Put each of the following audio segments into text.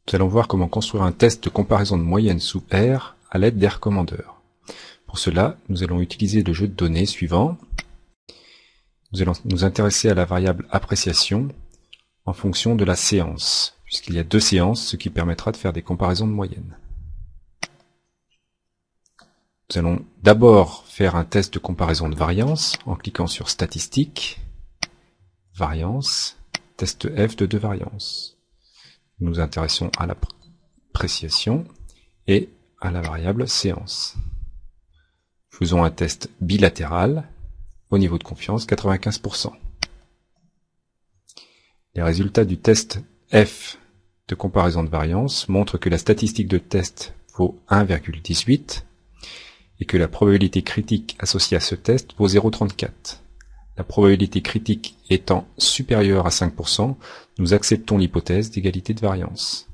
Nous allons voir comment construire un test de comparaison de moyenne sous R à l'aide d'R-Commander. Pour cela, nous allons utiliser le jeu de données suivant. Nous allons nous intéresser à la variable appréciation en fonction de la séance, puisqu'il y a 2 séances, ce qui permettra de faire des comparaisons de moyenne. Nous allons d'abord faire un test de comparaison de variance en cliquant sur Statistiques, Variance, Test F de 2 variances. Nous nous intéressons à l'appréciation et à la variable séance. Faisons un test bilatéral au niveau de confiance 95%. Les résultats du test F de comparaison de variance montrent que la statistique de test vaut 1,18 et que la probabilité critique associée à ce test vaut 0,34. La probabilité critique étant supérieure à 5%, nous acceptons l'hypothèse d'égalité de variance.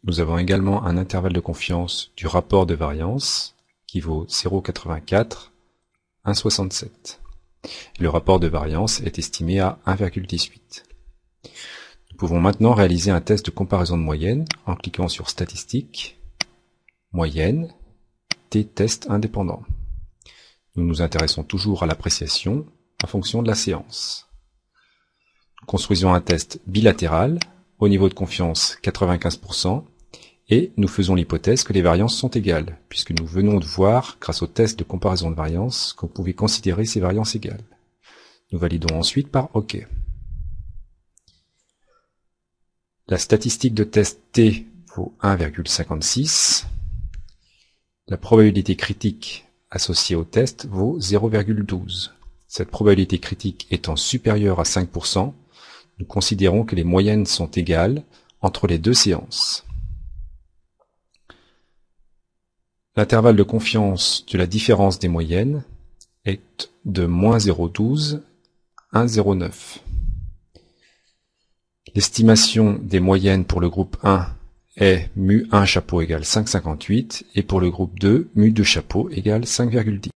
Nous avons également un intervalle de confiance du rapport de variance qui vaut 0,84, 1,67. Le rapport de variance est estimé à 1,18. Nous pouvons maintenant réaliser un test de comparaison de moyenne en cliquant sur Statistiques, Moyenne, T-test indépendant. Nous nous intéressons toujours à l'appréciation en fonction de la séance. Construisons un test bilatéral au niveau de confiance 95% et nous faisons l'hypothèse que les variances sont égales, puisque nous venons de voir, grâce au test de comparaison de variance, qu'on pouvait considérer ces variances égales. Nous validons ensuite par OK. La statistique de test T vaut 1,56. La probabilité critique associée au test vaut 0,12. Cette probabilité critique étant supérieure à 5%, nous considérons que les moyennes sont égales entre les 2 séances. L'intervalle de confiance de la différence des moyennes est de moins 0,12 à 1,09. L'estimation des moyennes pour le groupe 1 est mu1 chapeau égale 5,58 et pour le groupe 2, mu2 chapeau égale 5,10.